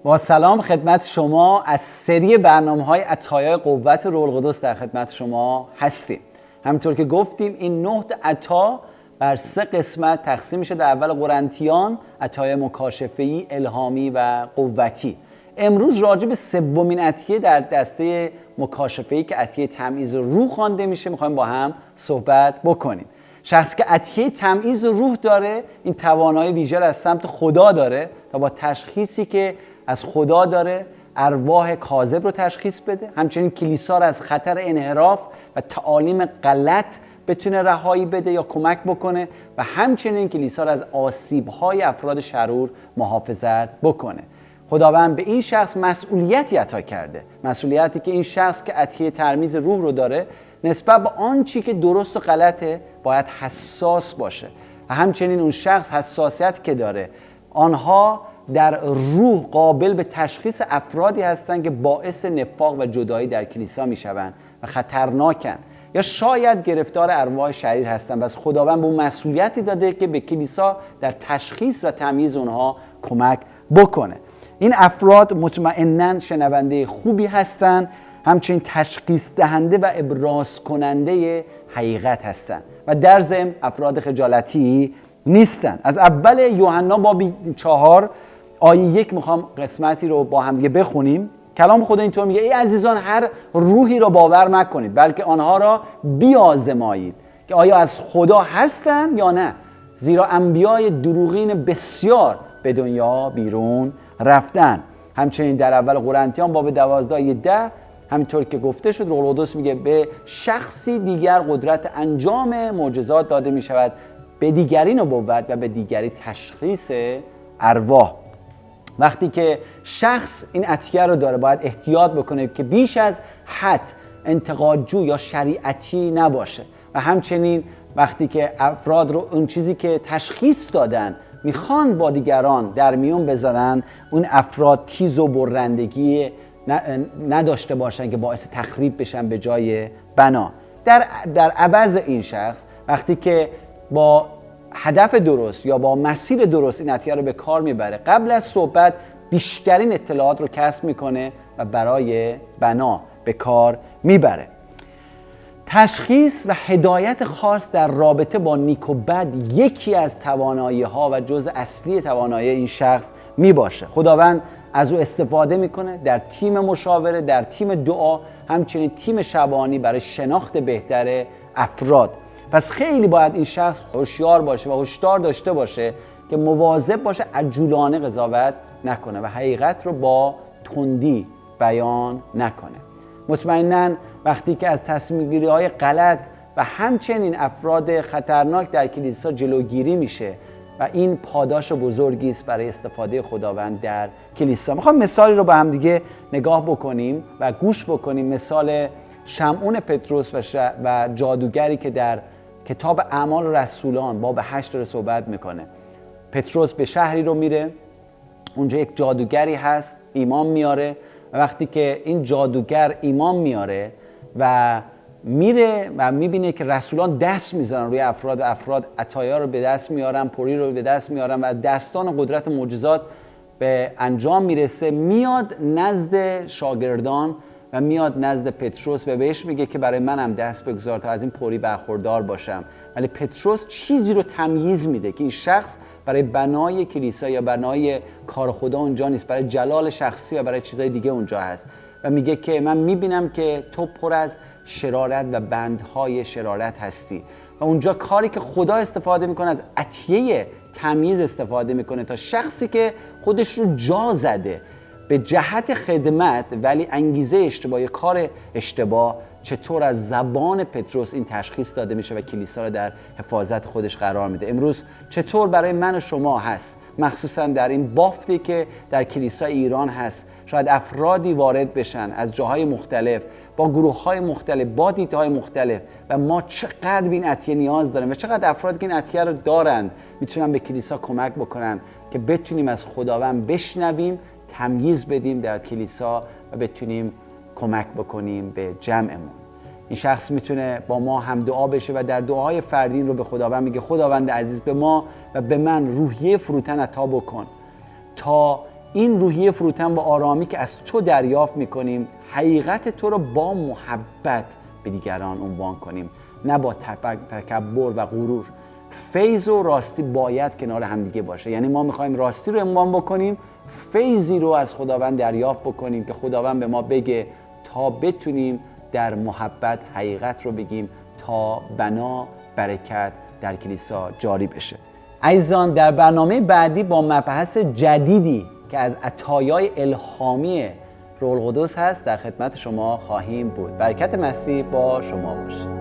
با سلام خدمت شما از سری برنامه‌های عطایای قوت روح القدس در خدمت شما هستیم. همونطور که گفتیم این 9 عطا بر 3 قسمت تقسیم میشه. در اول قرنتیان عطای مکاشفه‌ای، الهامی و قوتی. امروز راجع به سومین عطیه در دسته مکاشفه‌ای که عطیه تمییز روح خوانده میشه میخوایم با هم صحبت بکنیم. شخصی که عطیه تمییز روح داره این توانایی ویژه از سمت خدا داره تا با تشخیصی که از خدا داره ارواح کاذب رو تشخیص بده، همچنین کلیسا رو از خطر انحراف و تعالیم غلط بتونه رهایی بده یا کمک بکنه و همچنین کلیسا رو از آسیب‌های افراد شرور محافظت بکنه. خداوند به این شخص مسئولیتی عطا کرده، مسئولیتی که این شخص که عطیه تمییز روح رو داره نسبت به آن چی که درست و غلطه باید حساس باشه و همچنین اون شخص حساسیت که داره آنها در روح قابل به تشخیص افرادی هستند که باعث نفاق و جدایی در کلیسا میشوند و خطرناکن یا شاید گرفتار ارواح شریر هستند و از خداوند به اون مسئولیتی داده که به کلیسا در تشخیص و تمییز اونها کمک بکنه. این افراد مطمئناً شنونده خوبی هستند، همچنین تشخیص دهنده و ابراز کننده حقیقت هستند و در ضمن افراد خجالتی نیستند. از اول یوحنا باب 4 آیه 1 میخوام قسمتی رو با هم دیگه بخونیم. کلام خدا اینطور میگه: ای عزیزان هر روحی را باور مکنید بلکه آنها را بیازمایید که آیا از خدا هستند یا نه، زیرا انبیای دروغین بسیار به دنیا بیرون رفتن. همچنین در اول قرنتیان باب 12 آیه 10 همینطور که گفته شد روح القدس میگه به شخصی دیگر قدرت انجام معجزات داده میشود، به دیگری نبوت و به دیگری تشخیص ارواح. وقتی که شخص این عطیه رو داره باید احتیاط بکنه که بیش از حد انتقادجو یا شریعتی نباشه و همچنین وقتی که افراد رو اون چیزی که تشخیص دادن میخوان با دیگران در میون بذارن، اون افراد تیز و برندگی نداشته باشن که باعث تخریب بشن به جای بنا. در عوض این شخص وقتی که با هدف درست یا با مسیر درست این عطیه رو به کار میبره، قبل از صحبت بیشترین اطلاعات رو کسب میکنه و برای بنا به کار میبره. تشخیص و هدایت خاص در رابطه با نیک و بد یکی از توانایی ها و جزء اصلی توانایی این شخص میباشه. خداوند از او استفاده میکنه در تیم مشاوره، در تیم دعا، همچنین تیم شبانی برای شناخت بهتر افراد. پس خیلی باید این شخص هوشیار باشه و هشدار داشته باشه که مواظب باشه عجولانه قضاوت نکنه و حقیقت رو با تندی بیان نکنه. مطمئناً وقتی که از تصمیم‌گیری‌های غلط و همچنین افراد خطرناک در کلیسا جلوگیری میشه و این پاداش بزرگی است برای استفاده خداوند در کلیسا. میخوام مثالی رو با هم دیگه نگاه بکنیم و گوش بکنیم. مثال شمعون پتروس و جادوگری که در کتاب اعمال رسولان باب 8 رو صحبت میکنه. پتروس به شهری رو میره، اونجا یک جادوگری هست ایمان میاره و وقتی که این جادوگر ایمان میاره و میره و میبینه که رسولان دست میزنن روی افراد عطایا رو به دست میارن، پری رو به دست میارن و دستان قدرت معجزات به انجام میرسه، میاد نزد شاگردان و میاد نزد پتروس و بهش میگه که برای من هم دست بگذار تا از این پری برخوردار باشم. ولی پتروس چیزی رو تمییز میده که این شخص برای بنای کلیسا یا بنای کار خدا اونجا نیست، برای جلال شخصی و برای چیزای دیگه اونجا هست و میگه که من میبینم که تو پر از شرارت و بندهای شرارت هستی و اونجا کاری که خدا استفاده میکنه از عطیه تمییز استفاده میکنه تا شخصی که خودش رو جا زده به جهت خدمت ولی انگیزه اشتباه، کار اشتباه، چطور از زبان پتروس این تشخیص داده میشه و کلیسا رو در حفاظت خودش قرار میده. امروز چطور برای من و شما هست، مخصوصا در این بافتی که در کلیسای ایران هست، شاید افرادی وارد بشن از جاهای مختلف با گروه‌های مختلف با دیدهای مختلف و ما چقدر به این عطیه نیاز داریم و چقدر افرادی که این عطیه رو دارن میتونن به کلیسا کمک بکنن که بتونیم از خداوند بشنویم، تمییز بدیم در کلیسا و بتونیم کمک بکنیم به جمعمون. این شخص میتونه با ما هم دعا بشه و در دعاهای فردین رو به خداوند میگه خداوند عزیز به ما و به من روحیه فروتن عطا بکن تا این روحیه فروتن با آرامی که از تو دریافت میکنیم حقیقت تو رو با محبت به دیگران عنوان کنیم، نه با تکبر و غرور. فیض و راستی باید کنار همدیگه باشه. یعنی ما میخوایم راستی رو عنوان بکنیم، فیضی رو از خداوند دریافت بکنیم که خداوند به ما بگه تا بتونیم در محبت حقیقت رو بگیم تا بنا برکت در کلیسا جاری بشه. عزیزان، در برنامه بعدی با مبحث جدیدی که از عطایای الهامی روح القدس هست در خدمت شما خواهیم بود. برکت مسیح با شما باشه.